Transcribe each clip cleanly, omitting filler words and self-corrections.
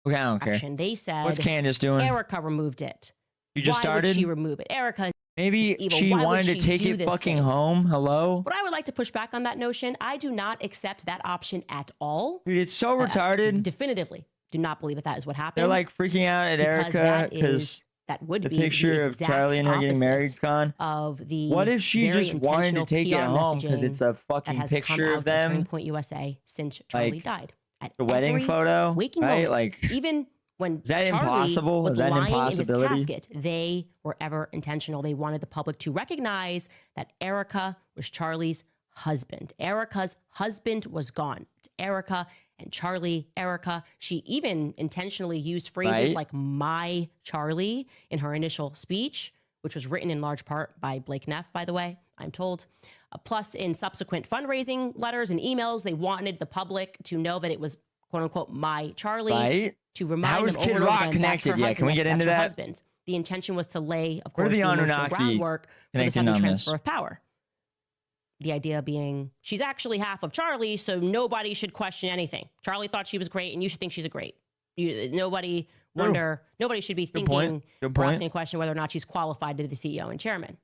Okay, I don't care. They said, what's Candace doing? Erika removed it. You just started? Why would she remove it? Erika, maybe she wanted to take it fucking home. Hello? But I would like to push back on that notion. I do not accept that option at all. Dude, it's so retarded. Definitively do not believe that is what happened. They're like freaking out at Erika because that would the be picture of Charlie and her getting married is gone. Of the what if she just wanted to take PR it home because it's a fucking picture of them? Turning Point USA since Charlie died. At the wedding photo, waking right? moment, Like, even when is that Charlie impossible? was is that lying impossibility? in his casket, they were ever intentional. They wanted the public to recognize that Erika was Charlie's husband. Erika's husband was gone. It's Erika and Charlie. Erika, she even intentionally used phrases like "my Charlie" in her initial speech, which was written in large part by Blake Neff, by the way, I'm told. Plus, in subsequent fundraising letters and emails, they wanted the public to know that it was "quote unquote" my Charlie, to remind them over and over again that's her husband. Can we get into that? Husband. The intention was to lay, of course, the emotional groundwork for the sudden transfer of power. The idea being she's actually half of Charlie, so nobody should question anything. Charlie thought she was great, and you should think she's nobody should be thinking or asking a question whether or not she's qualified to be the CEO and chairman.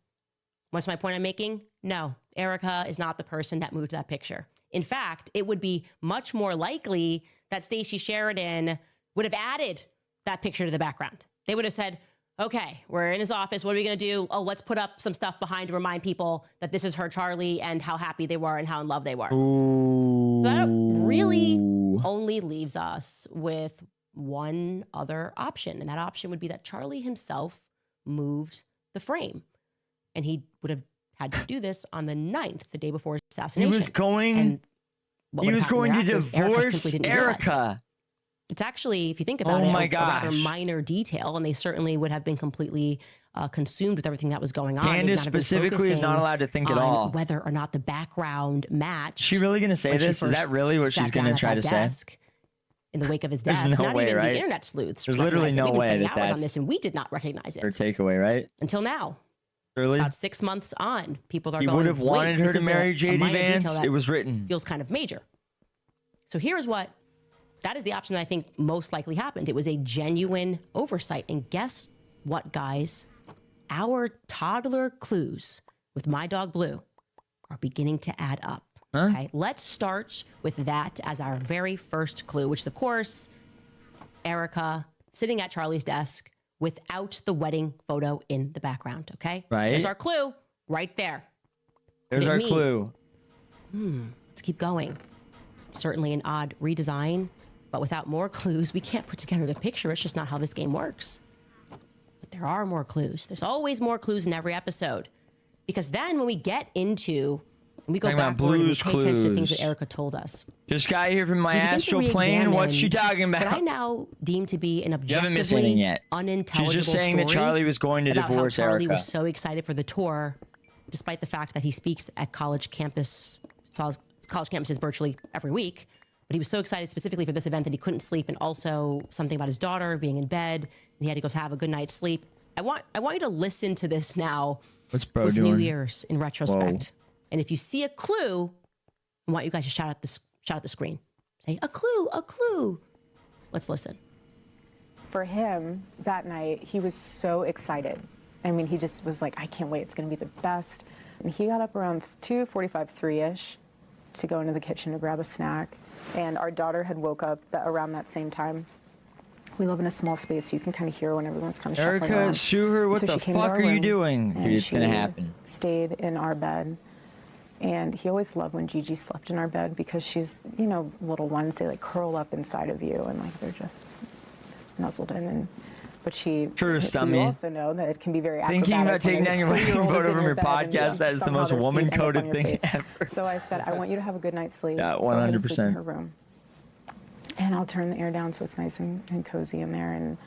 What's my point I'm making? No, Erika is not the person that moved that picture. In fact, it would be much more likely that Stacey Sheridan would have added that picture to the background. They would have said, okay, we're in his office. What are we going to do? Oh, let's put up some stuff behind to remind people that this is her Charlie and how happy they were and how in love they were. Ooh. So that really only leaves us with one other option. And that option would be that Charlie himself moved the frame. And he would have had to do this on the 9th, the day before his assassination. He was going to divorce Erika. It's actually, if you think about a rather minor detail, and they certainly would have been completely consumed with everything that was going on. Candace specifically is not allowed to think at all. Whether or not the background matched. Is she really going to say this? Is that really what she's going to try to say? In the wake of his death, There's no way, even right? The internet sleuths. There's literally no way that that's on this, and we did not recognize it. Her takeaway, right? Until now. Really? About 6 months on, people are going, he would have wanted her to marry JD Vance. It was written. Feels kind of major. So here's that is the option that I think most likely happened. It was a genuine oversight. And guess what, guys? Our toddler clues with My Dog Blue are beginning to add up. Huh? Okay, let's start with that as our very first clue, which is, of course, Erika sitting at Charlie's desk without the wedding photo in the background, okay? Right. There's our clue right there. There's our clue. Let's keep going. Certainly an odd redesign, but without more clues, we can't put together the picture. It's just not how this game works. But there are more clues. There's always more clues in every episode. Because then when we get into, when we go backward and we pay attention to the things that Erika told us. This guy here from my astral plane, what's she talking about? What I now deem to be an objectively unintelligible She's just saying that Charlie was going to divorce Erika. Charlie was so excited for the tour, despite the fact that he speaks at college campuses virtually every week. But he was so excited specifically for this event that he couldn't sleep, and also something about his daughter being in bed, and he had to go have a good night's sleep. I want you to listen to this now. What's bro with doing? New Year's in retrospect. Whoa. And if you see a clue, I want you guys to shout at the screen. Say, a clue, a clue. Let's listen. For him, that night, he was so excited. I mean, he just was like, I can't wait. It's going to be the best. And he got up around 2:45, 3-ish to go into the kitchen to grab a snack. And our daughter had woke up around that same time. We live in a small space, so you can kind of hear when everyone's kind of shuffling around. Erika, sue her. What the fuck are you doing? Dude, it's going to happen. Stayed in our bed. And he always loved when Gigi slept in our bed because she's, little ones, they like curl up inside of you and like they're just nuzzled in. But you also know that it can be very acrobatic. Thinking about taking down your wedding photo from your podcast, that is the most woman-coded thing ever. So I said, I want you to have a good night's sleep. Yeah, 100%. Go ahead and sleep in her room. And I'll turn the air down so it's nice and cozy in there. And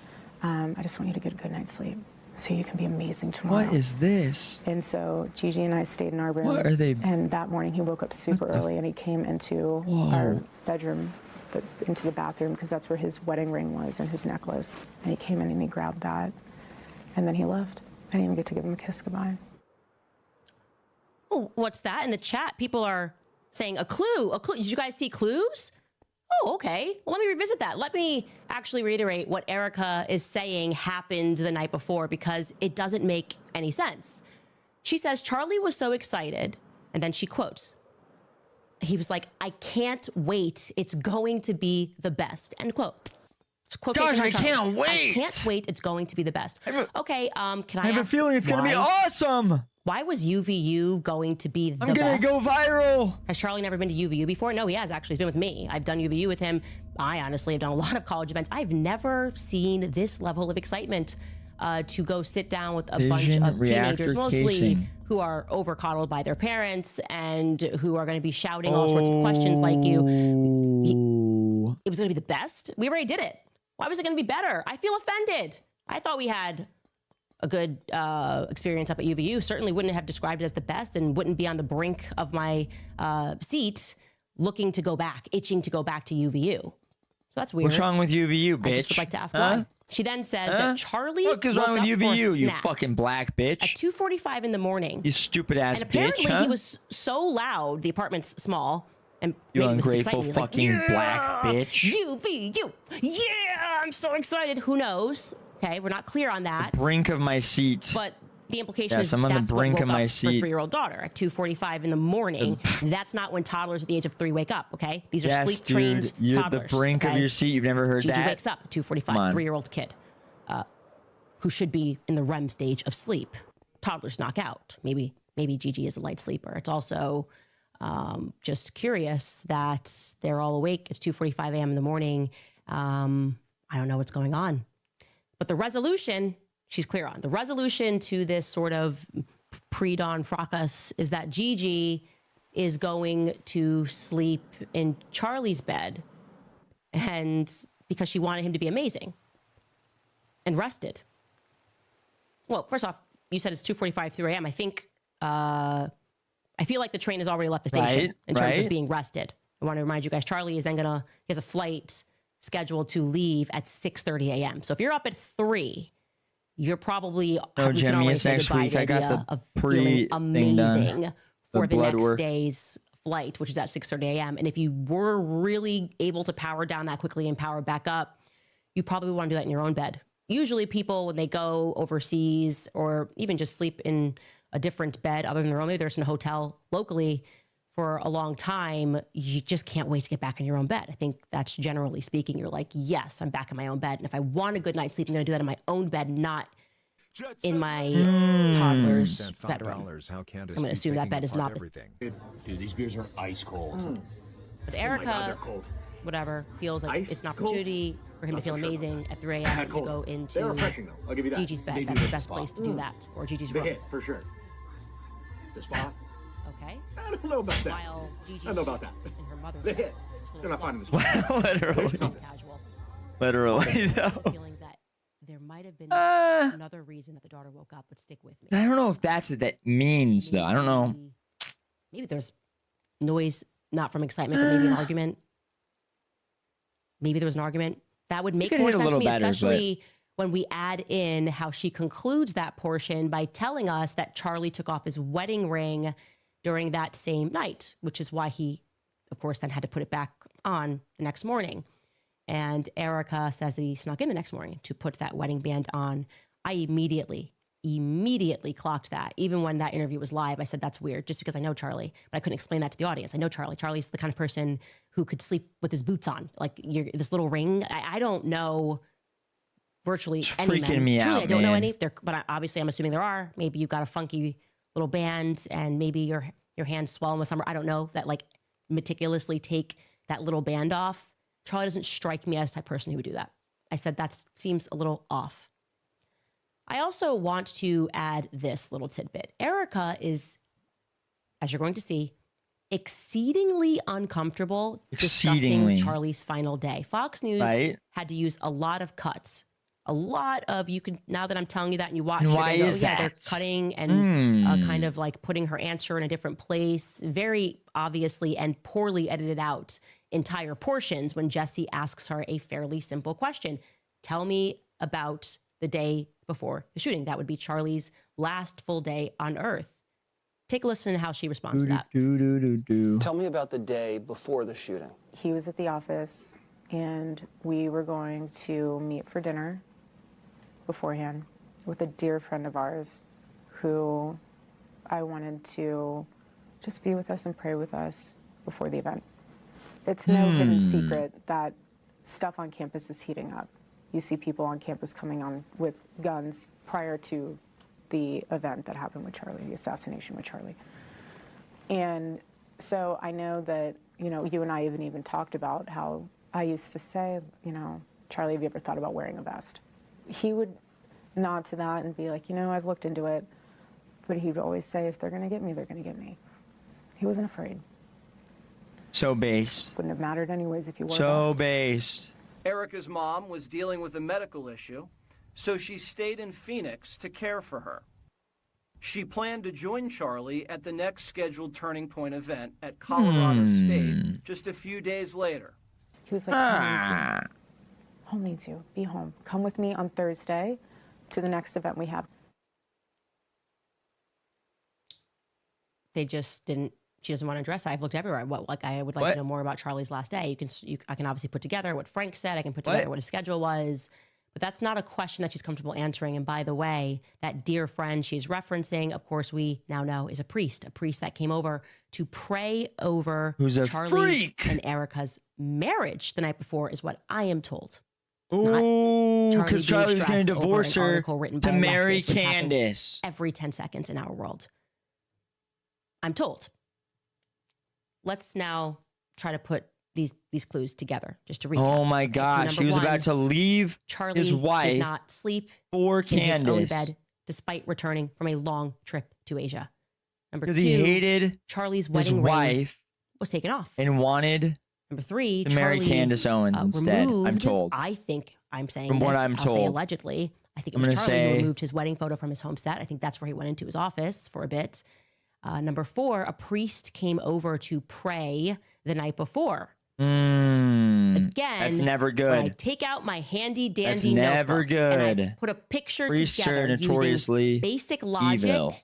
I just want you to get a good night's sleep so you can be amazing tomorrow. What is this? And so Gigi and I stayed in our room. What are they? And that morning he woke up super early and he came into our bedroom, into the bathroom, because that's where his wedding ring was and his necklace. And he came in and he grabbed that. And then he left. I didn't even get to give him a kiss goodbye. Oh, what's that? In the chat, people are saying a clue, a clue. Did you guys see clues? Oh, okay. Well, let me revisit that. Let me actually reiterate what Erika is saying happened the night before, because it doesn't make any sense. She says, Charlie was so excited. And then she quotes, he was like, I can't wait. It's going to be the best. End quote. Gosh, I can't wait. I can't wait. It's going to be the best. Okay. Can I have a feeling it's going to be awesome. Why was UVU going to be the best? I'm going to go viral. Has Charlie never been to UVU before? No, he has actually. He's been with me. I've done UVU with him. I honestly have done a lot of college events. I've never seen this level of excitement to go sit down with a bunch of teenagers, mostly who are over-coddled by their parents and who are going to be shouting all sorts of questions like you. It was going to be the best? We already did it. Why was it going to be better? I feel offended. I thought we had a good experience up at UVU. Certainly wouldn't have described it as the best and wouldn't be on the brink of my seat looking to go back, itching to go back to UVU. So that's weird. What's wrong with UVU, bitch? I just would like to ask why. She then says that Charlie What is wrong with UVU, you fucking black bitch? At 2:45 in the morning. You stupid ass bitch. And apparently he was so loud, the apartment's small. And you ungrateful fucking black bitch. UVU. Yeah, I'm so excited. Who knows? Okay, we're not clear on that. The brink of my seat. But the implication is I'm on that's the brink what of woke my up seat. her 3-year-old daughter at 2:45 in the morning. That's not when toddlers at the age of 3 wake up, okay? These are sleep-trained toddlers. The brink of your seat. You've never heard Gigi that? wakes up at 2:45, 3-year-old kid who should be in the REM stage of sleep. Toddlers knock out. Maybe Gigi is a light sleeper. It's also just curious that they're all awake. It's 2:45 a.m. in the morning. I don't know what's going on. But the resolution, she's clear on. The resolution to this sort of pre-dawn fracas is that Gigi is going to sleep in Charlie's bed, and because she wanted him to be amazing and rested. Well, first off, you said it's 2:45, 3 a.m. I think, I feel like the train has already left the station in terms of being rested. I want to remind you guys, Charlie is then he has a flight scheduled to leave at 6:30 a.m. So if you're up at 3, you're probably, no, we can already say next goodbye week. to the idea of feeling amazing for the next day's flight, which is at 6:30 a.m. And if you were really able to power down that quickly and power back up, you probably want to do that in your own bed. Usually people, when they go overseas or even just sleep in a different bed other than their own, maybe they're in a hotel locally for a long time, you just can't wait to get back in your own bed. I think that's generally speaking, you're like, yes, I'm back in my own bed. And if I want a good night's sleep, I'm going to do that in my own bed, not in my toddler's bedroom. I'm going to assume that bed is not the Dude, these beers are ice cold. But Erika, whatever, feels like it's an opportunity for him to feel amazing at 3 a.m. to go into Gigi's bed. That's the best place to do that, or Gigi's room. The hit, for sure. The spot? Okay. I don't know about that. While Gigi I don't know about that. in her mother's The bed. hit. They're not finding this one. Literally. Casual. Literally, though. Feeling that there might have been another reason that the daughter woke up, but stick with me. I don't know if that's what that means, though. I don't know. Maybe there's noise, not from excitement, but maybe an argument. Maybe there was an argument. That would make more sense to me, especially when we add in how she concludes that portion by telling us that Charlie took off his wedding ring during that same night, which is why he, of course, then had to put it back on the next morning. And Erika says that he snuck in the next morning to put that wedding band on. I immediately clocked that. Even when that interview was live, I said, that's weird, just because I know Charlie, but I couldn't explain that to the audience. I know Charlie. Charlie's the kind of person who could sleep with his boots on. Like this little ring. I don't know virtually any men. Me Truly, out, I don't know man. any. But obviously, I'm assuming there are. Maybe you've got a funky little band, and maybe your hands swell with summer. I don't know, that like meticulously take that little band off. Charlie doesn't strike me as the type of person who would do that. I said that seems a little off. I also want to add this little tidbit. Erika is, as you're going to see, exceedingly uncomfortable discussing Charlie's final day. Fox News had to use a lot of cuts. A lot of, you can, now that I'm telling you that and you watch it, why is that? They're cutting and kind of like putting her answer in a different place, very obviously and poorly edited out entire portions when Jesse asks her a fairly simple question. Tell me about the day before the shooting. That would be Charlie's last full day on Earth. Take a listen to how she responds to that. Tell me about the day before the shooting. He was at the office, and we were going to meet for dinner beforehand with a dear friend of ours who I wanted to just be with us and pray with us before the event. It's no hidden secret that stuff on campus is heating up. You see people on campus coming on with guns prior to the event that happened with Charlie, the assassination with Charlie. And so I know that, you know, you and I even talked about how I used to say, you know, Charlie, have you ever thought about wearing a vest? He would nod to that and be like, you know, I've looked into it. But he would always say, if they're going to get me, they're going to get me. He wasn't afraid. So based. Wouldn't have mattered anyways if you wore a So vest. based. Erika's mom was dealing with a medical issue, so she stayed in Phoenix to care for her. She planned to join Charlie at the next scheduled Turning Point event at Colorado State just a few days later. He was like, home needs you. Be home. Come with me on Thursday to the next event we have. They just didn't. She doesn't want to address. I've looked everywhere. I would like to know more about Charlie's last day. I can obviously put together what Frank said. I can put together what his schedule was, but that's not a question that she's comfortable answering. And by the way, that dear friend she's referencing, of course, we now know is a priest that came over to pray over Charlie and Erika's marriage the night before, is what I am told. Oh, because Charlie was going to divorce her to marry Candace every 10 seconds in our world. I'm told. Let's now try to put these clues together, just to recap. Oh my gosh, he was about to leave his wife did not sleep for in Candace his own bed despite returning from a long trip to Asia. Number two, because he hated Charlie's wedding ring was taken off and wanted Number three, to marry Candace Owens instead. I'm told. I think I'm saying from this, what I'm told. Say allegedly. I think it was Charlie who removed his wedding photo from his home set. I think that's where he went into his office for a bit. Number four, a priest came over to pray the night before. Again, that's never good. When I take out my handy dandy that's never notebook good. And I put a picture together notoriously using basic logic evil.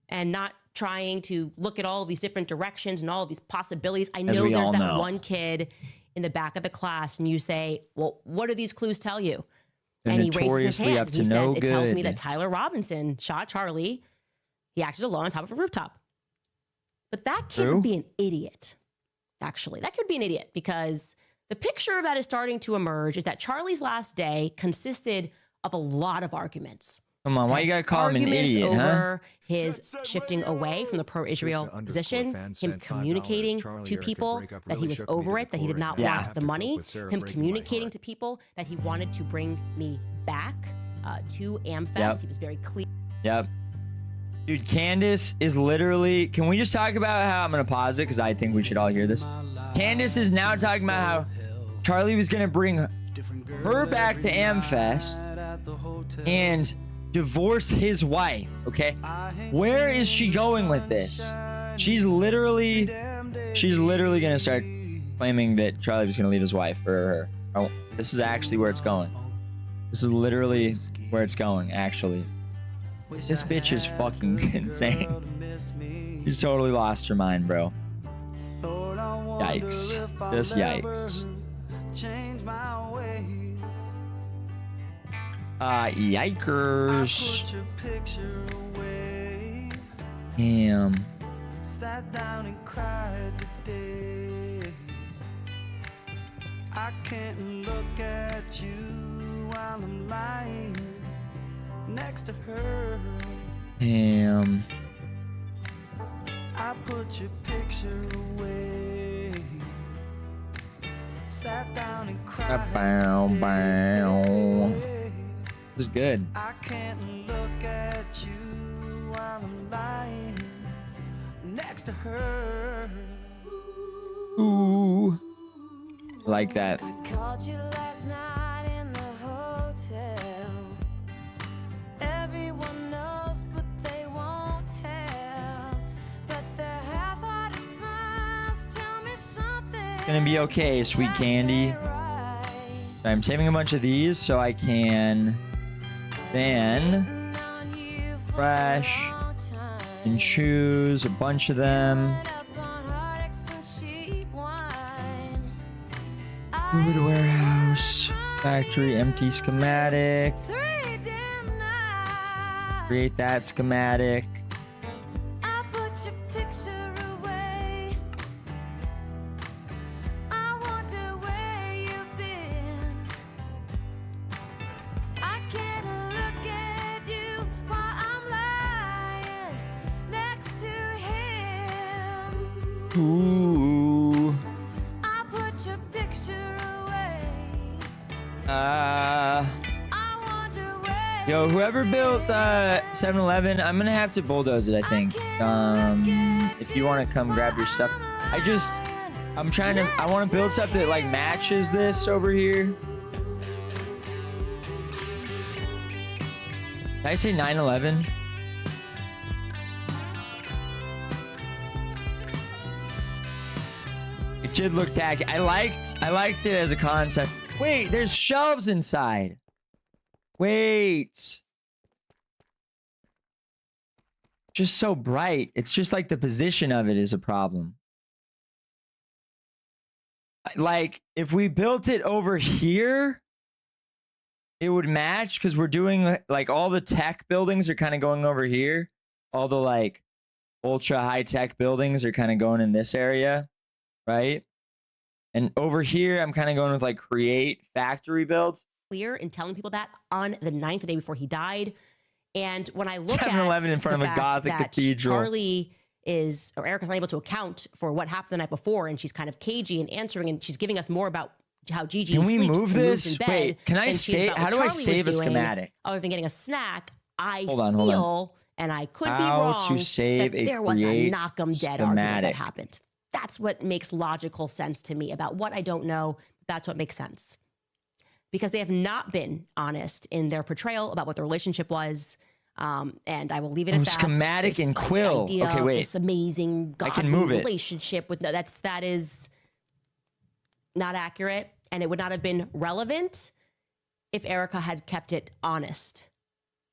And not trying to look at all of these different directions and all of these possibilities. I know there's that one kid in the back of the class, and you say, "Well, what do these clues tell you?" And he raises his hand. He says, "It tells me that Tyler Robinson shot Charlie. He acted alone on top of a rooftop." But that kid would be an idiot. Actually, that could be an idiot, because the picture that is starting to emerge is that Charlie's last day consisted of a lot of arguments. Come on, why you gotta call him an idiot, over his shifting away from the pro-Israel position, him communicating to people that he was over it, that he did not want the money, him communicating to people that he wanted to bring me back to AmFest. He was very clear. Dude, Candace is literally... Can we just talk about how... I'm going to pause it because I think we should all hear this. Candace is now talking about how Charlie was going to bring her back to AmFest and divorce his wife, okay? Where is she going with this? She's literally going to start claiming that Charlie was going to leave his wife for her. Oh, this is actually where it's going. This is literally where it's going, actually. This bitch is fucking insane. She's totally lost her mind, bro. Yikes. Just yikes. Yikers. Damn. Sat down and cried today. I can't look at you while I'm lying next to her. Damn. I put your picture away. Sat down and cried. Bow, bow. This is good. I can't look at you while I'm lying next to her. Ooh. Like that. I called you last night in the hotel. Everyone knows, but they won't tell. But their half-hearted smiles tell me something. It's gonna be okay, sweet candy. I'm saving a bunch of these so I can then fresh And choose a bunch of them. Move to warehouse. Factory, empty schematic. Create that schematic. Ooh. Yo, whoever built 7-Eleven, I'm gonna have to bulldoze it, I think. If you want to come grab your stuff. I want to build stuff that like matches this over here. Did I say 9/11? It did look tacky. I liked it as a concept. Wait, there's shelves inside. Wait. Just so bright. It's just like the position of it is a problem. Like, if we built it over here, it would match because we're doing like all the tech buildings are kind of going over here. All the like ultra high tech buildings are kind of going in this area, right? And over here, I'm kind of going with like create factory builds. Clear in telling people that on the 9th, the day before he died. And when I look at 7-Eleven in front of a Gothic cathedral. Charlie or Erika's not able to account for what happened the night before, and she's kind of cagey and answering, and she's giving us more about how Gigi Can we sleeps move and this? moves in bed. Wait, can I save? How do I save a schematic? Other than getting a snack, Hold on. and I could be How wrong, to save that a there was a create knock 'em dead argument that schematic. happened. That's what makes logical sense to me about what I don't know. That's what makes sense. Because they have not been honest in their portrayal about what the relationship was. And I will leave it at that. Schematic and quill. Idea Okay, of wait. this amazing I can move it. relationship with that is not accurate, and it would not have been relevant if Erika had kept it honest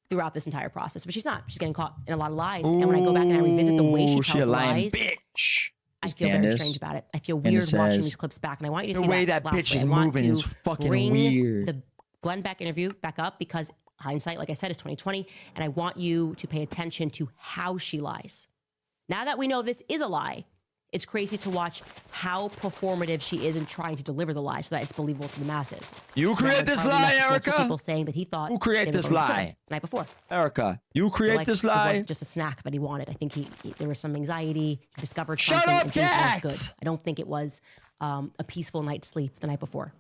throughout this entire process. But she's not. She's getting caught in a lot of lies. And when I go back and I revisit the way she tells lies, bitch. I feel very strange about it. I feel weird watching these clips back, and I want you to see the way that bitch lastly. is I want moving to is fucking bring weird. The Glenn Beck interview back up because hindsight, like I said, is 2020, and I want you to pay attention to how she lies. Now that we know this is a lie, it's crazy to watch how performative she is in trying to deliver the lie so that it's believable to the masses. You create this lie, Erika. People saying that he thought Who create this lie? The night before. Erika, you create this It lie. wasn't just a snack that he wanted. I think there was some anxiety. He discovered Shut something up, and things weren't good. Cat! I don't think it was a peaceful night's sleep the night before.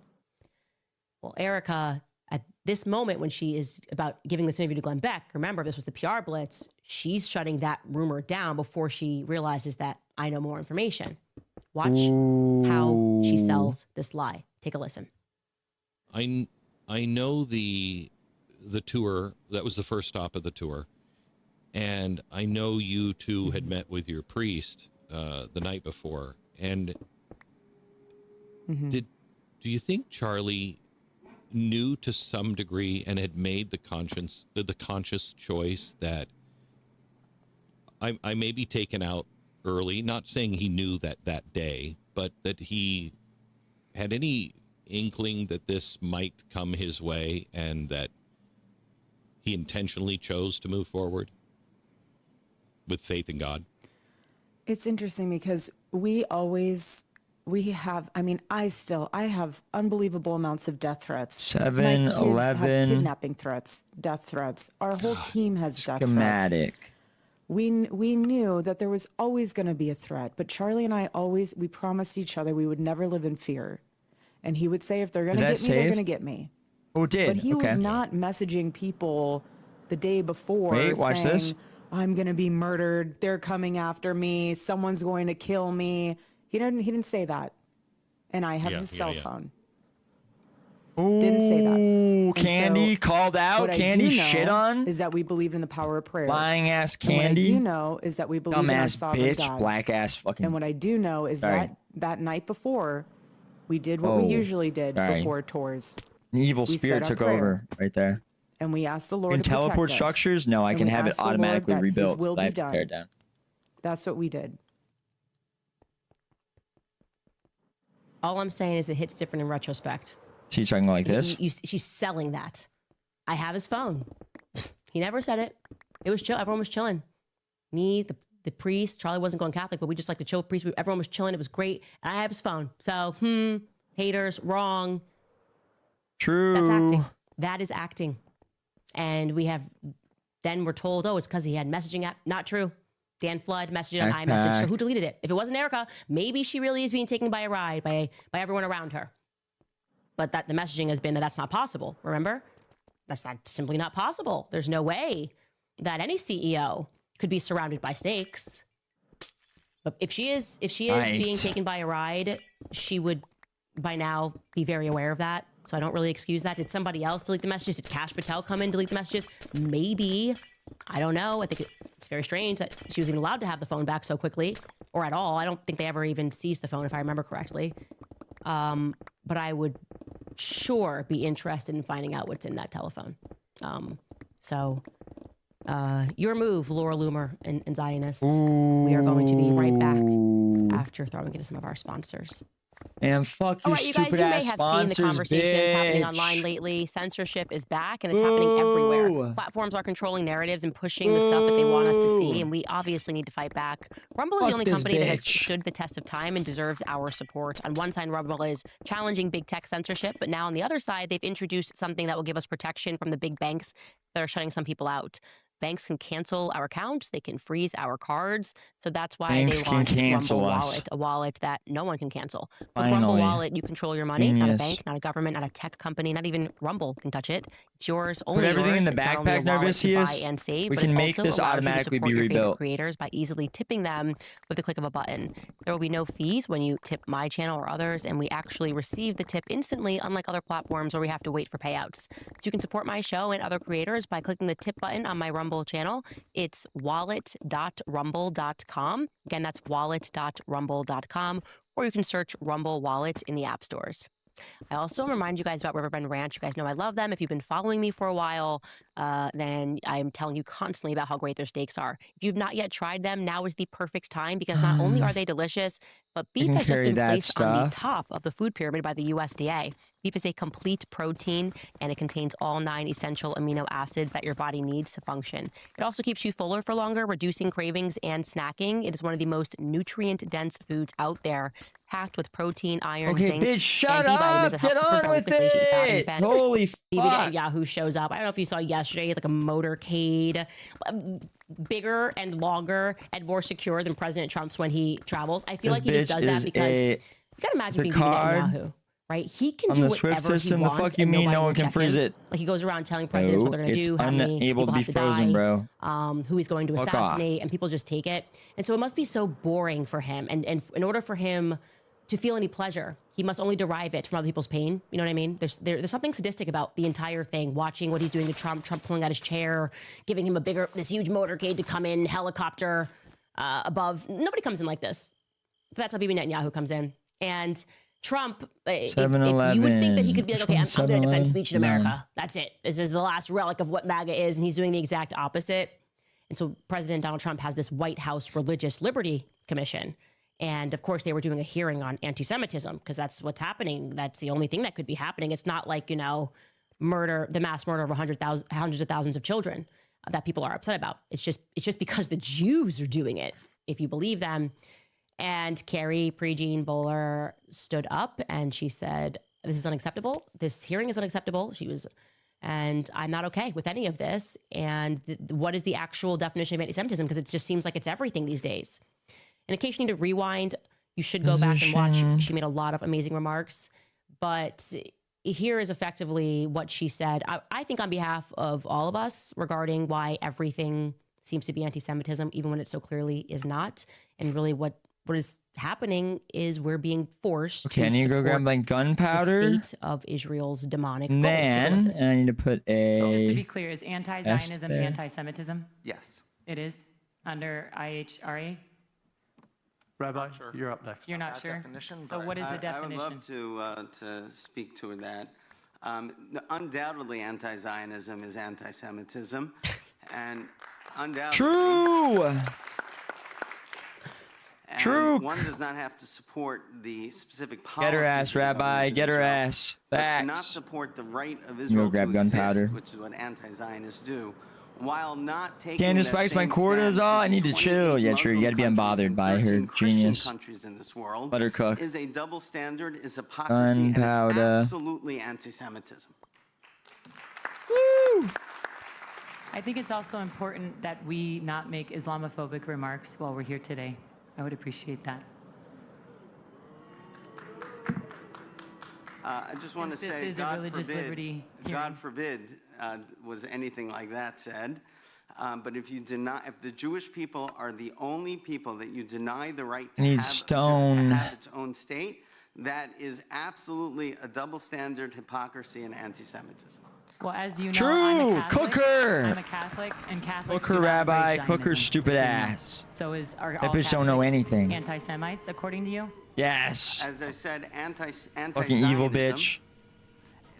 Well, Erika, at this moment when she is about giving this interview to Glenn Beck, remember this was the PR blitz, she's shutting that rumor down before she realizes that I know more information. Watch how she sells this lie. Take a listen. I know the tour, that was the first stop of the tour, and I know you two had met with your priest the night before, and do you think Charlie knew to some degree and had made the conscious choice that I may be taken out early, not saying he knew that day, but that he had any inkling that this might come his way and that he intentionally chose to move forward with faith in God? It's interesting because I have unbelievable amounts of death threats. 7-Eleven. Have kidnapping threats, death threats. Our whole team has death threats. Schematic. We knew that there was always going to be a threat, but Charlie and I we promised each other we would never live in fear. And he would say, if they're going to get me, they're going to get me. Oh, it did. But he okay. was not messaging people the day before watch saying, this. I'm going to be murdered. They're coming after me. Someone's going to kill me. He didn't say that. And I have his cell phone. Didn't say that. Ooh, Candy called out. Candy shit on. Is that we believed in the power of prayer. Lying ass And what I Candy. do know is that we believe in our Dumbass sovereign bitch. God. Black ass fucking. And what I do know is that night before, we did what we usually did before tours. An evil we spirit said our took prayer. over right there. And we asked the Lord Can to protect teleport us. structures? No, I And can we have it asked the Lord automatically that His rebuilt. will I be have to tear it done. down. That's what we did. All I'm saying is it hits different in retrospect. She's talking like this. She's selling that. I have his phone. He never said it. It was chill. Everyone was chilling. Me, the priest. Charlie wasn't going Catholic, but we just like the chill priest. Everyone was chilling. It was great. And I have his phone. So, haters, wrong. True. That's acting. That is acting. And then we're told, oh, it's because he had messaging app. Not true. Dan Flood messaged on iMessage. So who deleted it? If it wasn't Erika, maybe she really is being taken by a ride by everyone around her. But the messaging has been that that's not possible. Remember? That's simply not possible. There's no way that any CEO could be surrounded by snakes. But if she is being taken by a ride, she would by now be very aware of that. So I don't really excuse that. Did somebody else delete the messages? Did Kash Patel come in, delete the messages? Maybe. I don't know. I think it's very strange that she was even allowed to have the phone back so quickly or at all. I don't think they ever even seized the phone, if I remember correctly. But I would sure be interested in finding out what's in that telephone. Your move, Laura Loomer and Zionists. We are going to be right back after throwing into some of our sponsors. And fuck you, you guys, stupid you ass may have sponsors, seen the conversations happening bitch. online lately. Censorship is back, and it's happening everywhere. Platforms are controlling narratives and pushing the stuff that they want us to see, and we obviously need to fight back. Rumble is the only company that has stood the test of time and deserves our support. On one side, Rumble is challenging big tech censorship, but now on the other side, they've introduced something that will give us protection from the big banks that are shutting some people out. Banks can cancel our accounts. They can freeze our cards. So that's why they launched Rumble Wallet, a wallet that no one can cancel. With Rumble Wallet, you control your money. Not a bank, not a government, not a tech company, not even Rumble can touch it. It's yours. Only Put everything yours. in the It's not only backpack, a wallet to Nervous. buy and save, We but can it make also this allows you to automatically support be your favorite rebuilt. creators by easily tipping them with the click of a button. There will be no fees when you tip my channel or others, and we actually receive the tip instantly, unlike other platforms where we have to wait for payouts. So you can support my show and other creators by clicking the tip button on my Rumble channel. It's wallet.rumble.com. Again, that's wallet.rumble.com, or you can search Rumble Wallet in the app stores. I also remind you guys about Riverbend Ranch. You guys know I love them. If you've been following me for a while, then I'm telling you constantly about how great their steaks are. If you've not yet tried them, now is the perfect time because not only are they delicious, but beef has just been placed on the top of the food pyramid by the USDA. Beef is a complete protein, and it contains all 9 essential amino acids that your body needs to function. It also keeps you fuller for longer, reducing cravings and snacking. It is one of the most nutrient-dense foods out there, packed with protein, iron, zinc, bitch, shut and B vitamins up. that help Get on with it. Holy fuck. Yahoo shows up. I don't know if you saw yesterday, like a motorcade, bigger and longer and more secure than President Trump's when he travels. I feel like he just does that because you gotta imagine being Netanyahu. Right? He can do whatever he wants. The fuck you mean no one can freeze it? Like he goes around telling presidents what they're going to do, how many people have to die, who he's going to assassinate, and people just take it. And so it must be so boring for him. And in order for him to feel any pleasure, he must only derive it from other people's pain. You know what I mean? There's something sadistic about the entire thing. Watching what he's doing to Trump pulling out his chair, giving him this huge motorcade to come in, helicopter above. Nobody comes in like this. That's how Bibi Netanyahu comes in. And Trump, if you would think that he could be like, okay, I'm going to defend speech in America. That's it. This is the last relic of what MAGA is. And he's doing the exact opposite. And so President Donald Trump has this White House Religious Liberty Commission. And of course, they were doing a hearing on anti-Semitism because that's what's happening. That's the only thing that could be happening. It's not like, the mass murder of hundreds of thousands of children that people are upset about. It's just because the Jews are doing it, if you believe them. And Carrie Prejean Bowler stood up and she said, this is unacceptable. This hearing is unacceptable. And I'm not okay with any of this. And what is the actual definition of anti-Semitism? Because it just seems like it's everything these days. In case you need to rewind, you should go back and watch. She made a lot of amazing remarks. But here is effectively what she said. I think on behalf of all of us regarding why everything seems to be anti-Semitism, even when it so clearly is not. And really what is happening is we're being forced to I need to go grab my gunpowder. The state of Israel's demonic goals. And I need to put a... Just to be clear, is anti-Zionism anti-Semitism? Yes. It is? Under IHRA? Rabbi, you're up next. You're not sure? Definition, so what is the definition? I would love to speak to that. Undoubtedly, anti-Zionism is anti-Semitism. And undoubtedly... True! True. One does not have to support the specific policy. Get her ass, Rabbi. Get her ass. But to not Facts. support the right of Israel grab to gunpowder. exist, which is what anti-Zionists do, while not taking Candace that spikes my same quarters. stand Oh, to I need to 28 chill. Yeah, true. You gotta be Muslim unbothered by countries her and 13 Christian genius. countries in this world Let her cook. is a double standard, is hypocrisy, and Gunpowder. is absolutely anti-Semitism. Woo! I think it's also important that we not make Islamophobic remarks while we're here today. I would appreciate that. I just want to Since this say, is a God religious forbid, liberty God forbid was anything like that said. But if the Jewish people are the only people that you deny the right to Need have, stone. to have its own state, that is absolutely a double standard, hypocrisy, and anti-Semitism. Well, as you know, True. I'm a Catholic. Cook her. I'm a Catholic, and Catholics Cook her, do not Rabbi. embrace Cook her Zionism. stupid So, ass. So are That all bitch don't know Catholics anything. anti-Semites, according to you? Yes. As I said, Fucking evil bitch.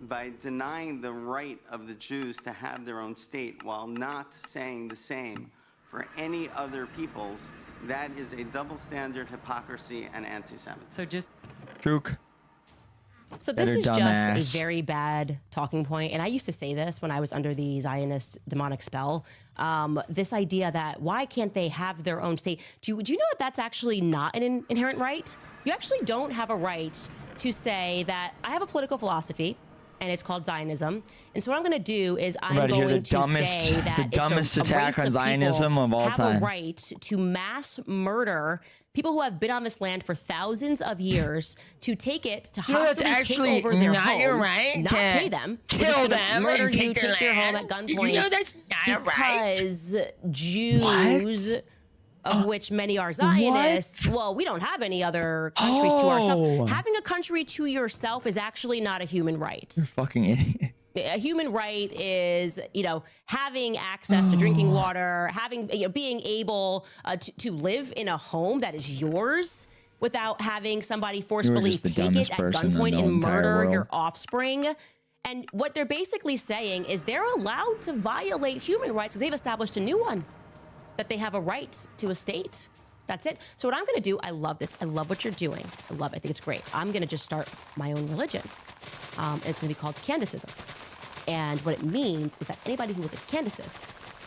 by denying the right of the Jews to have their own state while not saying the same for any other peoples, that is a double standard, hypocrisy, and anti-Semitism. So just Truk. So this Better is just dumbass. a very bad talking point, and I used to say this when I was under the Zionist demonic spell. This idea that why can't they have their own state? Do you know that that's actually not an inherent right? You actually don't have a right to say that I have a political philosophy, and it's called Zionism. And so what I'm going to do is I'm about to hear going the to dumbest- say that the it's dumbest a attack race on of Zionism people of all have time. a right to mass murder people who have been on this land for thousands of years, to take it, to You know, that's hostilely take actually over their not homes, your right not to pay them, we're just kill gonna them murder and you, take their take your home land. at You gunpoint, know that's not a right. because Jews, of which many are Zionists, well, we don't have any other countries to ourselves. Oh. Having a country to yourself is actually not a human right. You're a fucking idiot. A human right is, having access to drinking water, having, being able to live in a home that is yours without having somebody forcefully just the take it dumbest at person in gunpoint the and entire murder world. your offspring. And what they're basically saying is they're allowed to violate human rights because they've established a new one, that they have a right to a state. That's it. So what I'm going to do, I love this. I love what you're doing. I love it. I think it's great. I'm going to just start my own religion. And it's going to be called Candaceism. And what it means is that anybody who is a Candacist,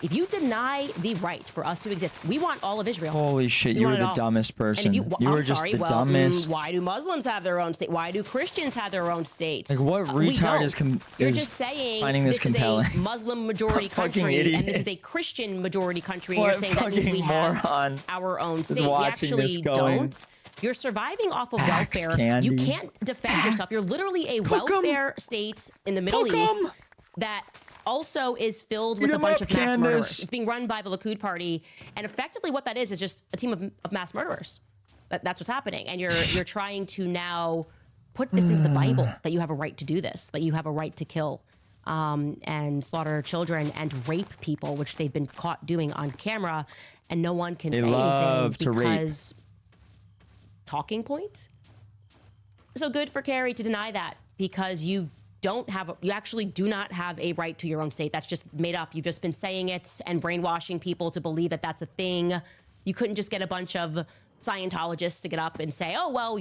if you deny the right for us to exist, we want all of Israel. Holy shit, We you want were it the all. dumbest person. And if You I'm were just sorry, the well, dumbest. why do Muslims have their own state? Why do Christians have their own state? Like, what We retard don't. is You're is just saying finding this is compelling? a Muslim majority Fucking country idiot. and this is a Christian majority country. What You're saying that means we fucking moron have our own is state. We watching this actually going? don't. You're surviving off of Facts, welfare. Candy. You can't defend yourself. You're literally a Cook 'em. welfare state in the Middle Cook 'em. East that also is filled Beat with a 'em bunch up, of mass murderers. Candace. It's being run by the Likud party, and effectively what that is just a team of mass murderers. That's what's happening, and you're trying to now put this into the Bible that you have a right to do this, that you have a right to kill and slaughter children and rape people, which they've been caught doing on camera, and no one can They say love anything to rape. because talking point. So good for Carrie to deny that, because you actually do not have a right to your own state. That's just made up. You've just been saying it and brainwashing people to believe that that's a thing. You couldn't just get a bunch of Scientologists to get up and say, oh, well,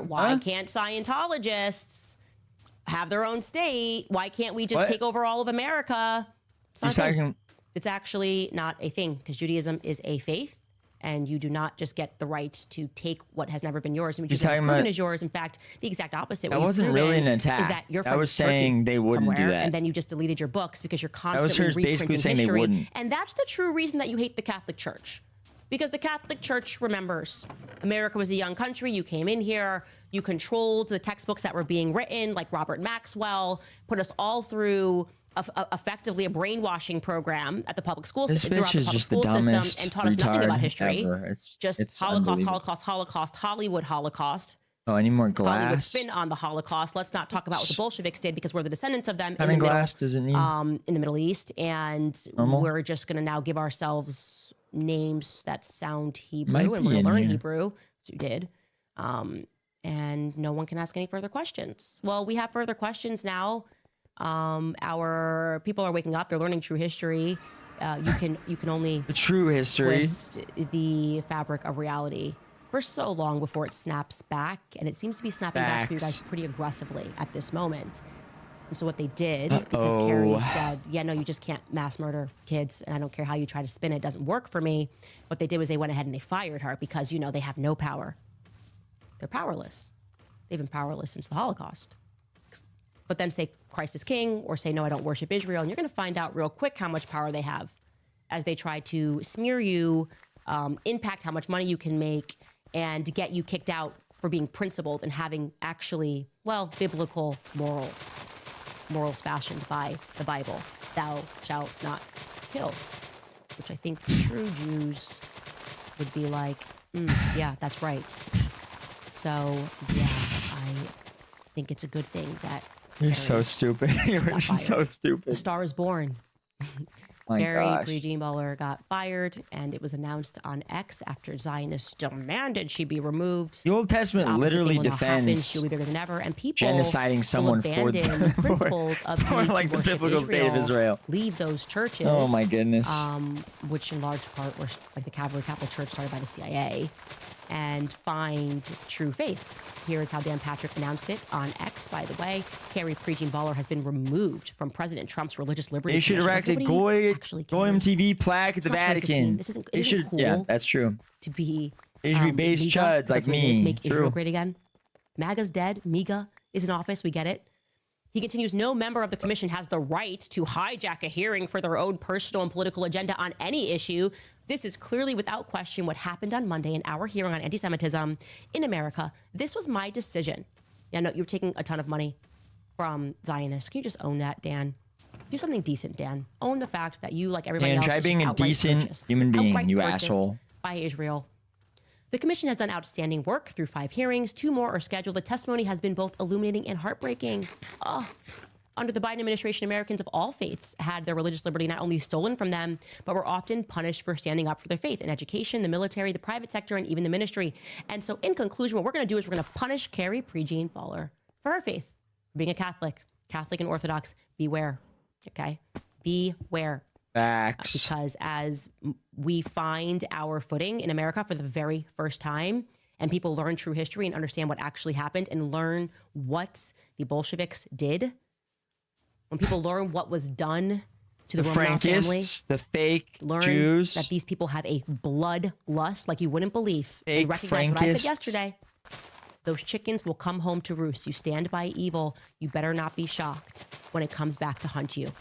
why can't Scientologists have their own state? Why can't we just What? take over all of America? It's not He's a thing. talking- It's actually not a thing, because Judaism is a faith. And you do not just get the right to take what has never been yours and which He's is never talking proven about- is yours. In fact, the exact opposite. That what you've wasn't really proven an attack. Is that you're That from was Turkey saying they wouldn't do somewhere, that. and then you just deleted your books because you're was constantly her basically reprinting saying they history. wouldn't. And that's the true reason that you hate the Catholic Church. Because the Catholic Church remembers America was a young country. You came in here, you controlled the textbooks that were being written, like Robert Maxwell, put us all through effectively a brainwashing program at the public school This system, throughout bitch the is public just the school system, dumbest and taught us nothing retard about history. ever. It's Just Holocaust, unbelievable. Holocaust, Holocaust, Hollywood Holocaust. Oh, I need more Hollywood glass. spin on the Holocaust. Let's not talk about what the Bolsheviks did, because we're the descendants of them How many glass does it need? in the Middle East, and Normal? we're just going to now give ourselves names that sound Hebrew, Might and we're be going in to learn here. Hebrew, as you did, and no one can ask any further questions. Well, we have further questions now. Our people are waking up; they're learning true history. You can only The true history. twist the fabric of reality for so long before it snaps back. And it seems to be snapping back for you guys pretty aggressively at this moment. And so what they did, because Carrie said, yeah, no, you just can't mass murder kids. And I don't care how you try to spin it. It doesn't work for me. What they did was they went ahead and they fired her because, you know, they have no power. They're powerless. They've been powerless since the Holocaust. But then say Christ is king or say, no, I don't worship Israel. And you're going to find out real quick how much power they have as they try to smear you, impact how much money you can make, and get you kicked out for being principled and having actually, well, biblical morals fashioned by the Bible. Thou shalt not kill, which I think the true Jews would be like, yeah, that's right. So, yeah, I think it's a good thing that You're so stupid. You're so stupid. The Star is Born. Carrie Prejean Baller got fired, and it was announced on X after Zionists demanded she be removed. The Old Testament literally defends she'll be bigger than ever, and people genociding someone for the principles of like the biblical state of Israel. Leave those churches. Oh my goodness. Which in large part were like the Catholic Church started by the CIA, and find true faith. Here is how Dan Patrick announced it on X, by the way. Carrie Prejean Baller has been removed from President Trump's religious liberty. They should erect a Goyim TV plaque at the Vatican. This isn't cool. Yeah, that's true. To be they should be based chuds like me. Make Israel great again. MAGA's dead. MAGA is in office. We get it. He continues, no member of the commission has the right to hijack a hearing for their own personal and political agenda on any issue. This is clearly without question what happened on Monday in our hearing on anti-Semitism in America. This was my decision. Yeah, no, you're taking a ton of money from Zionists. Can you just own that, Dan? Do something decent, Dan. Own the fact that you, like everybody else, try being a decent human being, you asshole. By Israel. The commission has done outstanding work through 5 hearings. 2 more are scheduled. The testimony has been both illuminating and heartbreaking. Under the Biden administration, Americans of all faiths had their religious liberty not only stolen from them, but were often punished for standing up for their faith in education, the military, the private sector, and even the ministry. And so in conclusion, what we're going to do is we're going to punish Carrie Prejean Baller for her faith, being a Catholic and Orthodox. Beware, okay? Beware. Facts. Because as we find our footing in America for the very first time, and people learn true history and understand what actually happened and learn what the Bolsheviks did, when people learn what was done to the Romanov family, the fake learn Jews, that these people have a bloodlust like you wouldn't believe, and recognize what I said yesterday. Those chickens will come home to roost. You stand by evil, you better not be shocked when it comes back to hunt you.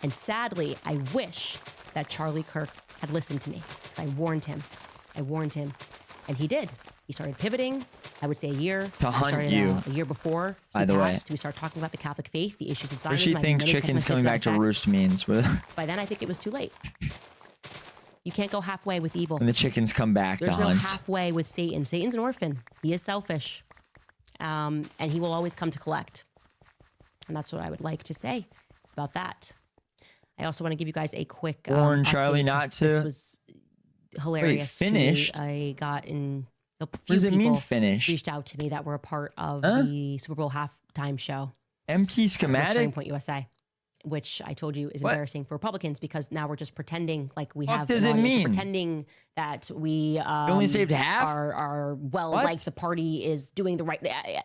And sadly, I wish that Charlie Kirk had listened to me, because I warned him. And he did. He started pivoting, I would say a year. To hunt you. A year before. By the way. We started talking about the Catholic faith, the issues with What Zionism. she thinks chickens coming back to roost means. By then, I think it was too late. You can't go halfway with evil. When the chickens come back There's to hunt. There's no halfway with Satan. Satan's an orphan. He is selfish. And he will always come to collect. And that's what I would like to say about that. I also want to give you guys a quick warn Charlie not to. This was hilarious. Wait, finished? To me. I got in a few what does it mean people finished? reached out to me that were a part of the Super Bowl halftime show. Empty schematic? Turning Point USA, which I told you is embarrassing for Republicans because now we're just pretending like we have. What does it mean? Pretending that we only saved half. Are well, like the party is doing the right.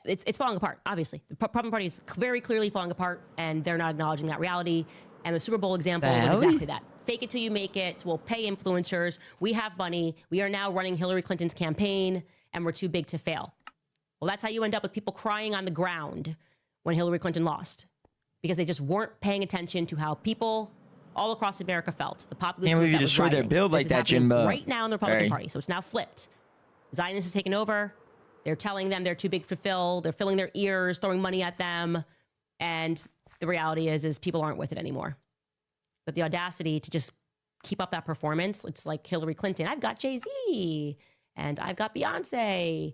It's falling apart. Obviously, the Republican Party is very clearly falling apart, and they're not acknowledging that reality. And the Super Bowl example was exactly that. Fake it till you make it. We'll pay influencers. We have money. We are now running Hillary Clinton's campaign, and we're too big to fail. Well, that's how you end up with people crying on the ground when Hillary Clinton lost, because they just weren't paying attention to how people all across America felt. The population that was destroy rising. their build This like is that, happening Jimbo. right now in the Republican Party. So it's now flipped. Zionists has taken over. They're telling them they're too big to fill. They're filling their ears, throwing money at them, and the reality is people aren't with it anymore. But the audacity to just keep up that performance, it's like Hillary Clinton. I've got Jay-Z and I've got Beyonce.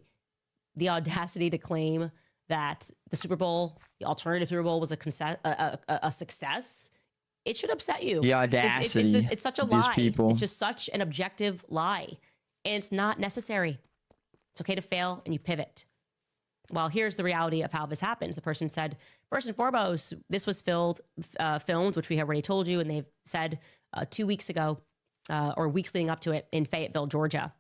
The audacity to claim that the Super Bowl, the alternative Super Bowl, was a success. It should upset you. The audacity. It's such a lie. It's just such an objective lie. And it's not necessary. It's okay to fail and you pivot. Well, here's the reality of how this happens. The person said, first and foremost, this was filmed, which we have already told you, and they've said 2 weeks ago, or weeks leading up to it, in Fayetteville, Georgia,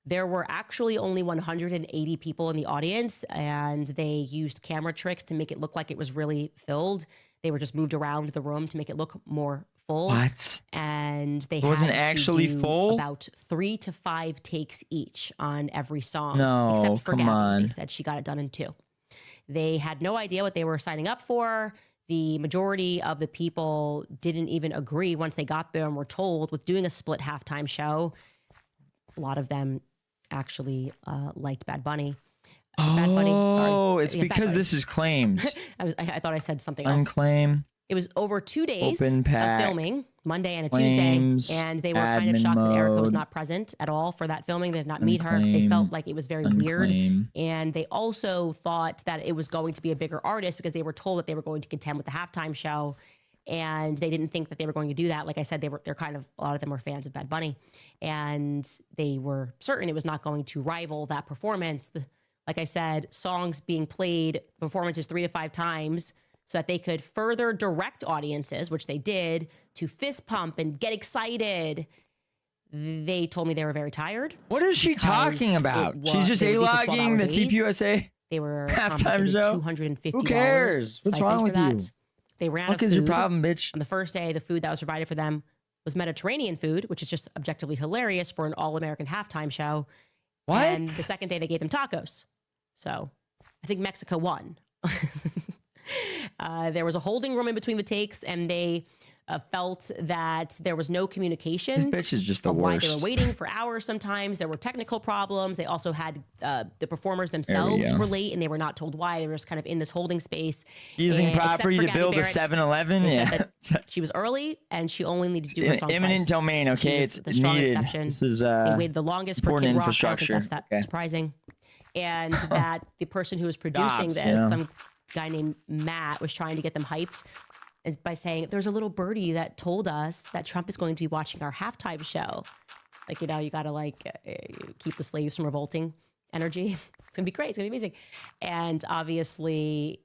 There were actually only 180 people in the audience, and they used camera tricks to make it look like it was really filled. They were just moved around the room to make it look more full. What? And they wasn't had to actually do full? about 3 to 5 takes each on every song. No, except for come Gabby. on. They said she got it done in 2. They had no idea what they were signing up for. The majority of the people didn't even agree once they got there and were told with doing a split halftime show. A lot of them actually liked Bad Bunny. Bad Bunny. Sorry. Oh, it's Yeah, Bad because Bunny. this is claims. I thought I said something else. Unclaim. It was over 2 days Open of pack, filming, Monday and a claims, Tuesday, and they were kind of admin shocked that Erika was mode. not present at all for that filming. They did not meet her. They Unclaim, felt like it was very weird. unclaim. And they also thought that it was going to be a bigger artist because they were told that they were going to contend with the halftime show. And they didn't think that they were going to do that. Like I said, they're kind of, a lot of them were fans of Bad Bunny. And they were certain it was not going to rival that performance. Like I said, songs being played, performances 3 to 5 times so that they could further direct audiences, which they did, to fist pump and get excited. They told me they were very tired. What is she talking about? She's just A-logging the TPUSA They were halftime compensated show. $250. Who cares? What's stipend wrong for with that. you? They ran out What of is your food. problem, bitch? On the first day, the food that was provided for them was Mediterranean food, which is just objectively hilarious for an all-American halftime show. What? And the second day, they gave them tacos. So I think Mexico won. There was a holding room in between the takes, and they felt that there was no communication. This bitch is just the Why they were worst. waiting for hours sometimes. There were technical problems. They also had the performers themselves go. were late, and they were not told why. They were just kind of in this holding space. Using And except property for to Gabby build a Barrett, 7-Eleven? they Yeah. said that she was early, and she only needed to do her song Eminent twice. domain, She okay? was It's the strong needed. exception. This is They waited the longest for important Kid Rock. I don't think infrastructure. that's that Okay. surprising. And that the person who was producing Jobs, this, yeah. some guy named Matt, was trying to get them hyped by saying, there's a little birdie that told us that Trump is going to be watching our halftime show. Like, you know, you got to keep the slaves from revolting energy. It's going to be great. It's going to be amazing. And obviously,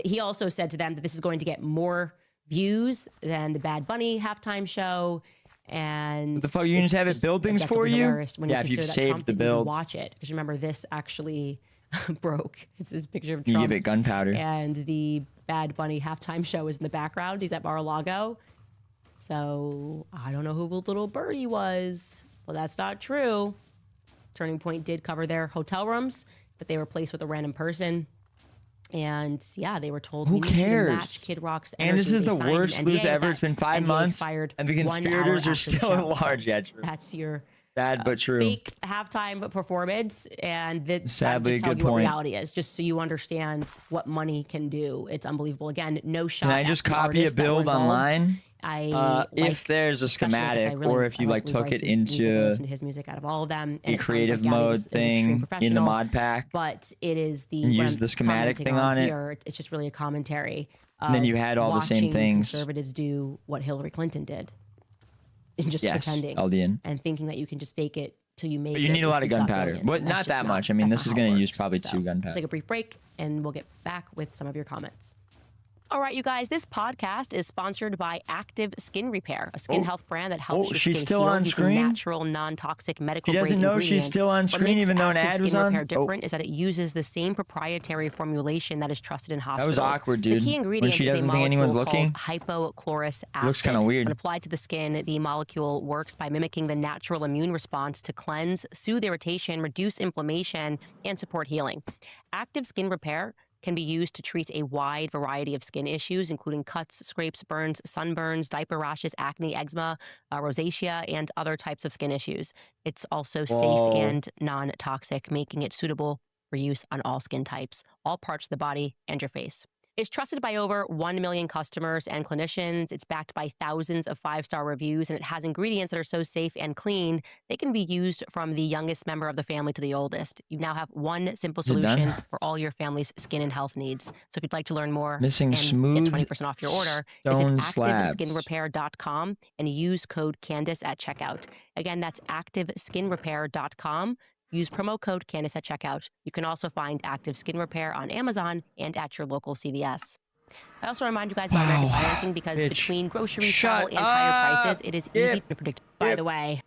he also said to them that this is going to get more views than the Bad Bunny halftime show. And What the fuck, you can just have it build things for you? When Yeah, you if you've consider that saved Trump the didn't even builds. watch it. Because remember, this actually broke. It's this picture of You Trump. give it gunpowder. And the Bad Bunny halftime show is in the background. He's at Mar-a-Lago. So I don't know who the little birdie was. Well, that's not true. Turning Point did cover their hotel rooms, but they were placed with a random person. And yeah, they were told Who we need you to cares? match Kid Rock's And energy. this is They the signed an worst NDA sleuth with ever. that. It's been 5 NDA months, expired and the 1 hour conspirators are after the still show. at large. So Yeah, true. that's your Sad but true. fake halftime performance, and that's Sadly, just telling good you what point. reality is, just so you understand what money can do. It's unbelievable. Again, no shot. Can I at just the copy a artists that were build involved. online? Like If there's a especially because I schematic, really- or if you I like Lee took it Bryce's music. I into listen to his music out of all of them. a it sounds creative like Gabby mode was an extreme thing in the professional, mod pack, but it is the and what use I'm the schematic commenting thing on it. here. It's just really a commentary. And then of you had all the same watching things. Conservatives do what Hillary Clinton did, and just Yes, pretending Aldean. and thinking that you can just fake it till you make But it. you need a if lot of you've got gunpowder. billions, But and that's not just that much. I mean, that's this is not how it going to use works. probably So, 2 gunpowder. Let's take a brief break, and we'll get back with some of your comments. All right, you guys, this podcast is sponsored by Active Skin Repair, a skin health brand that helps your she's skin still heal on using screen? natural, non-toxic, medical She grade doesn't know ingredients. she's still on What screen makes even though an Active ad was Skin on? Repair Oh. different is that it uses the same proprietary formulation that is trusted in That hospitals. was awkward, The dude. key When ingredient she is a doesn't think anyone's molecule looking. called hypochlorous acid. Looks kinda weird. When applied to the skin, the molecule works by mimicking the natural immune response to cleanse, soothe irritation, reduce inflammation, and support healing. Active Skin Repair can be used to treat a wide variety of skin issues, including cuts, scrapes, burns, sunburns, diaper rashes, acne, eczema, rosacea, and other types of skin issues. It's also Whoa. safe and non-toxic, making it suitable for use on all skin types, all parts of the body, and your face. It's trusted by over 1 million customers and clinicians. It's backed by thousands of 5-star reviews, and it has ingredients that are so safe and clean, they can be used from the youngest member of the family to the oldest. You now have one simple Is it done? solution for all your family's skin and health needs. So if you'd like to learn more Missing and smooth get 20% off your order, stone visit slabs. ActiveSkinRepair.com and use code Candace at checkout. Again, that's ActiveSkinRepair.com. Use promo code Candace at checkout. You can also find Active Skin Repair on Amazon and at your local CVS. I also remind you guys about American financing because between groceries, travel, and higher prices, it is easy to predict. By the way,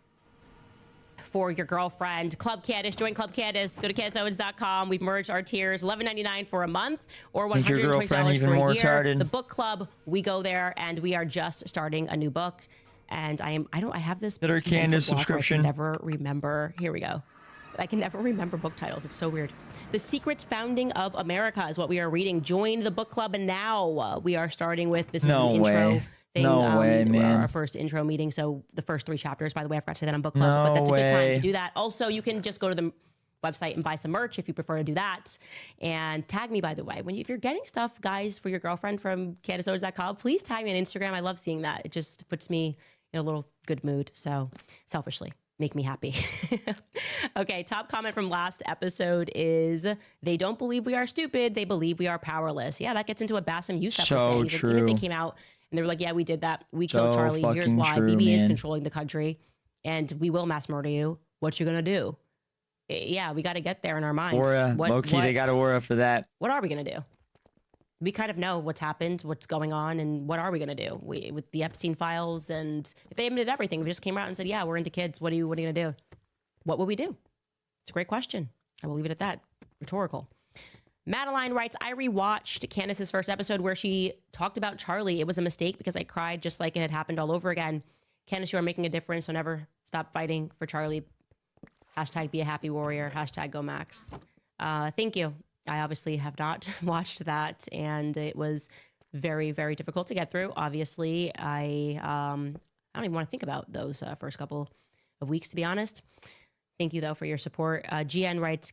for your girlfriend. Club Candace, join Club Candace. Go to CandaceOwens.com. We've merged our tiers, $11.99 for a month or $120 for a year. Retarded. The book club, we go there, and we are just starting a new book. And I have this Candace subscription. I can never remember. Here we go. I can never remember book titles. It's so weird. The Secret Founding of America is what we are reading. Join the book club, and now we are starting with, this is an intro thing. No way, man. Our first intro meeting. So the first 3 chapters, by the way, I forgot to say that on book club, but that's a good time to do that. Also, you can just go to the website and buy some merch if you prefer to do that. And tag me, by the way. If you're getting stuff, guys, for your girlfriend from CandaceOwens.com, please tag me on Instagram. I love seeing that. It just puts me in a little good mood. So selfishly, make me happy. Okay, top comment from last episode is, they don't believe we are stupid. They believe we are powerless. Yeah, that gets into what Bassem Youssef was saying. He's like, even if they came out and they were like, yeah, we did that. We killed Charlie. Here's why. BB is controlling the country and we will mass murder you. What you gonna do? Yeah, we got to get there in our minds. Low-key, they got Aura for that. What are we going to do? We kind of know what's happened, what's going on, and what are we going to do? With the Epstein files, and if they admitted everything, we just came out and said, yeah, we're into kids. What are you going to do? What would we do? It's a great question. I will leave it at that. Rhetorical. Madeline writes, I rewatched Candace's first episode where she talked about Charlie. It was a mistake because I cried just like it had happened all over again. Candace, you are making a difference, so never stop fighting for Charlie. Hashtag be a happy warrior. Hashtag go Max. Thank you. I obviously have not watched that, and it was very, very difficult to get through. Obviously, I don't even want to think about those first couple of weeks, to be honest. Thank you, though, for your support. GN writes,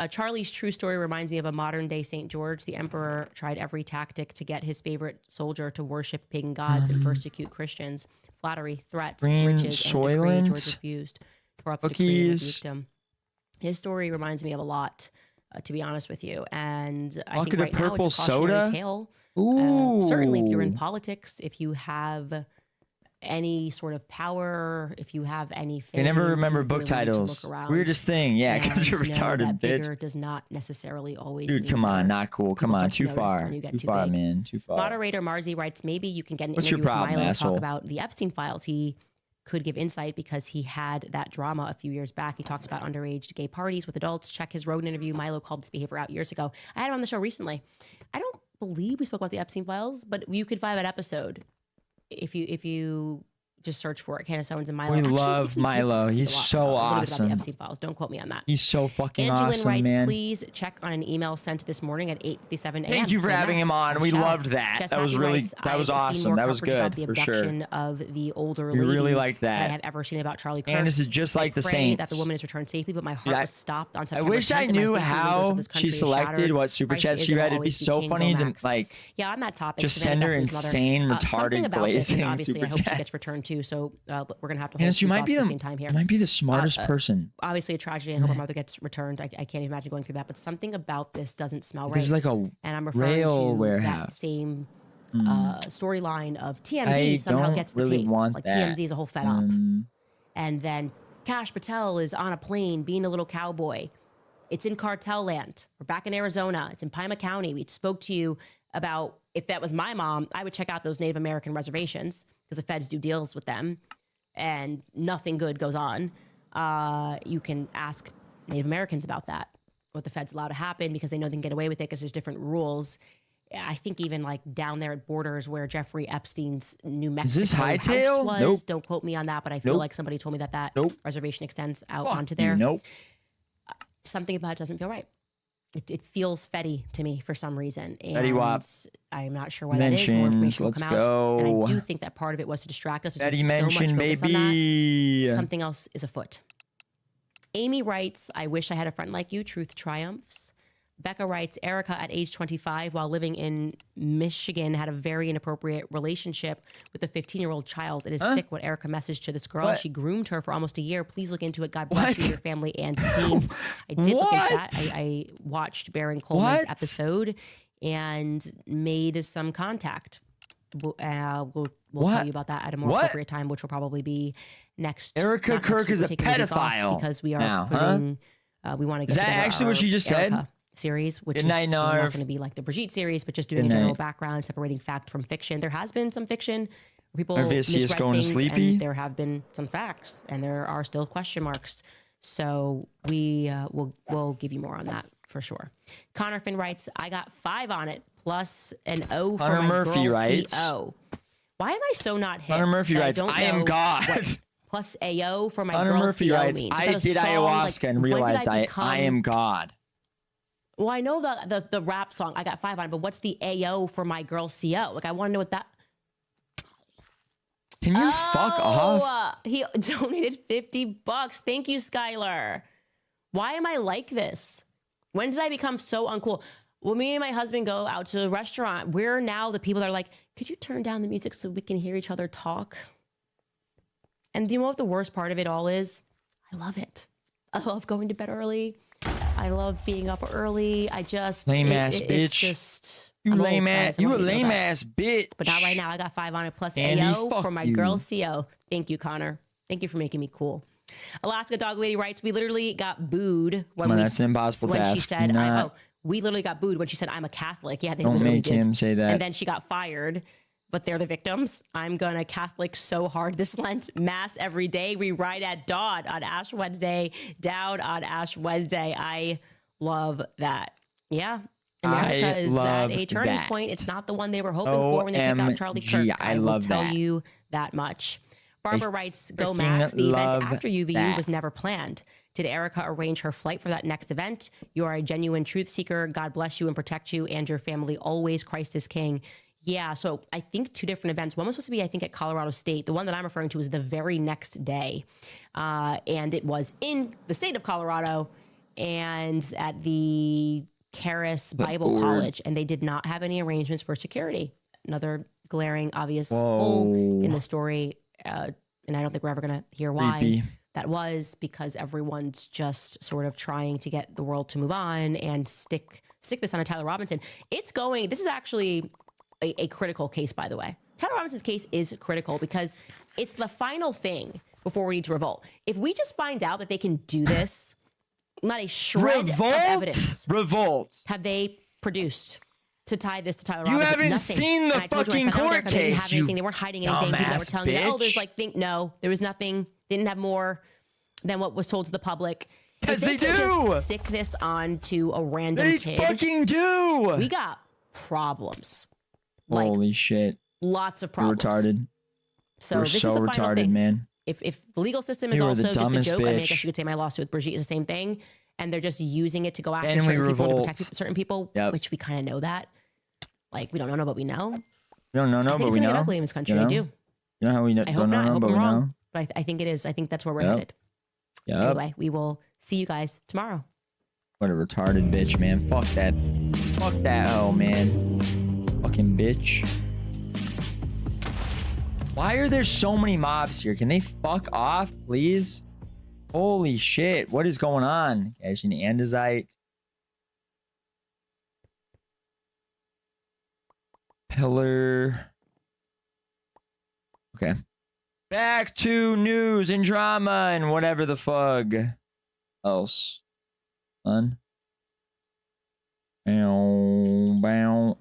Charlie's true story reminds me of a modern-day St. George. The emperor tried every tactic to get his favorite soldier to worship pagan gods and persecute Christians. Flattery, threats, riches, and a decree. George refused. Tore up the decree and rebuked him. His story reminds me of a lot, to be honest with you. And I think right now it's a cautionary tale. Certainly, if you're in politics, if you have any sort of power, if you have any fame, I never remember book titles. Weirdest thing. Yeah, because you're retarded, bitch. Bigger does not necessarily always Dude, come on, not cool. Come on, too far. Too far, man. Too far. Moderator Marzi writes, maybe you can get an interview with Milo and talk about the Epstein files. He could give insight because he had that drama a few years back. He talks about underage gay parties with adults. Check his Rogan interview. Milo called this behavior out years ago. I had him on the show recently. I don't believe we spoke about the Epstein files, but you could find that episode if you just search for it. Candace Owens and Milo. We love Milo. He's so awesome. A little bit about the Epstein files. Don't quote me on that. He's so fucking Angie awesome, writes, man. Please check on an email sent this morning at 8:57 a.m. Thank you for having him on. We loved that. Jess that was Happy really writes, that was awesome. That was good the for sure. abduction of the older We lady really liked that. I have ever seen about Charlie Kirk. And this is just like the pray Saints. that the woman is returned safely, but my heart was stopped on September I wish 10th, I and knew faith in the leaders how of this country she is selected shattered. what super Christ chat is she and read. It'd be always so King funny to Gomax. like yeah, on that topic. just Savannah send her Duffy's mother. insane Something retarded about this, and blazing obviously super I hope she chats. gets returned too. So we're gonna have to hold Candace, two you might thoughts be at the the same time here. you might be the smartest person. Obviously a tragedy, and hope her mother gets returned. I can't even imagine going through that, but something about this doesn't smell right. This is like a and I'm referring rail to warehouse. that same storyline of TMZ somehow gets the really tape. want Like that. TMZ is a whole fed up, and then Kash Patel is on a plane being a little cowboy. It's in cartel land. We're back in Arizona. It's in Pima County. We spoke to you about, if that was my mom, I would check out those Native American reservations because the feds do deals with them and nothing good goes on. You can ask Native Americans about that, what the feds allow to happen, because they know they can get away with it because there's different rules. I think even like down there at borders where Jeffrey Epstein's New Mexico house was. Nope. Don't quote me on that, but I feel like somebody told me that reservation extends out onto there. Nope. Something about it doesn't feel right. It feels fetty to me for some reason. And Fetty Wap. I'm not sure why that is. More information will Let's come out. go. And I do think that part of it was to distract us. There's Fetty been so much mention, focus on baby. that. Something else is afoot. Amy writes, I wish I had a friend like you. Truth triumphs. Becca writes, Erika at age 25 while living in Michigan had a very inappropriate relationship with a 15-year-old child. It is sick what Erika messaged to this girl. What? She groomed her for almost a year. Please look into it. God bless you, your family, and team. I did look into that. I watched Baron Coleman's episode and made some contact. We'll tell you about that at a more appropriate time, which will probably be next. Erika Kirk is a pedophile because we are now, putting. We want to get Is that together actually our what she just said? Erika series, which Good is night, not Narv. going to be like the Brigitte series, but just doing a general background, separating fact from fiction. There has been some fiction People Arvissius misread going to things, sleepy? and there have been some facts, and there are still question marks. So we we'll give you more on that for sure. Connor Finn writes, I got 5 on it plus an O for Hunter my Murphy girl writes, CO. Why am I so not hip? Hunter Murphy that writes, don't I am know God. what plus AO for my Hunter girl Murphy CO writes, means? Is I that a did song? ayahuasca and Like, when did realized I become- am God. Well, I know the rap song. I got 5 on it, but what's the AO for my girl CO? Like, I want to know what that. Can you fuck off? He donated $50. Thank you, Skylar. Why am I like this? When did I become so uncool? When me and my husband go out to the restaurant, we're now the people that are like, could you turn down the music so we can hear each other talk? And you know what the worst part of it all is? I love it. I love going to bed early. I love being up early. I just Lame ass it's bitch. just You I'm lame old, ass. guys. I You a want you to know lame that. ass bitch. But not right now. I got 5 on it plus Andy, AO fuck for my you. girl CO. Thank you, Connor. Thank you for making me cool. Alaska Dog Lady writes, we literally got booed when Come on, that's an impossible when she task. said, Do not- we literally got booed when she said, I'm a Catholic. Yeah, they Don't literally make did. him say that. And then she got fired. But they're the victims. I'm gonna Catholic so hard this Lent. Mass every day. We ride at Dodd on Ash Wednesday. Dowd on Ash Wednesday. I love that. Yeah. America I is at a love turning that. point. It's not the one they were hoping for when they took out Charlie OMG, Kirk. I will love tell that. you that much. Barbara writes, Go freaking Max. The event love after UVU that. was never planned. Did Erika arrange her flight for that next event? You are a genuine truth seeker. God bless you and protect you and your family always. Christ is King. Yeah, so I think 2 different events. One was supposed to be, I think, at Colorado State. The one that I'm referring to is the very next day. And it was in the state of Colorado and at the Charis Bible College. And they did not have any arrangements for security. Another glaring, obvious hole in the story. And I don't think we're ever going to hear why. Creepy. That was because everyone's just sort of trying to get the world to move on and stick this on a Tyler Robinson. This is actually a critical case, by the way. Tyler Robinson's case is critical because it's the final thing before we need to revolt. If we just find out that they can do this, not a shred of evidence have they produced to tie this to Tyler You Robinson. haven't Nothing. seen the And I told you, I fucking said, I know court They didn't have case, anything. you They weren't hiding anything. People that were dumbass telling you, oh, there's bitch. no, there was nothing. Didn't have more than what was told to the public. If 'Cause they can do. just stick this on to a random They kid. fucking do. We got problems. Like, Holy shit. lots of You're problems. retarded. So You're this is so the final retarded, thing. man. If the legal system is You are the also just a dumbest joke, I mean, I bitch. guess you could say my lawsuit with Brigitte is the same thing, and they're just using it to go after Then we certain people to revolt. protect certain people, Yep. which we kind of know that. Like, we don't know, but we know. We don't know, I think but it's we gonna know. get ugly in this country. You know? I do. You know how we know, I hope don't not. I know, hope but I'm we wrong. know? But I think it is. I think that's where we're Yep. headed. Yep. Anyway, we will see you guys tomorrow. What a retarded bitch, man. Fuck that. Fuck that hoe, man. Fucking bitch. Why are there so many mobs here? Can they fuck off, please? Holy shit. What is going on? Cashing andesite. Pillar. Okay. Back to news and drama and whatever the fuck else. Fun. Bow, bow.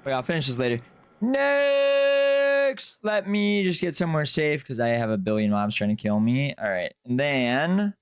Wait, I'll finish this later. Next! Let me just get somewhere safe because I have a billion mobs trying to kill me. All right. And then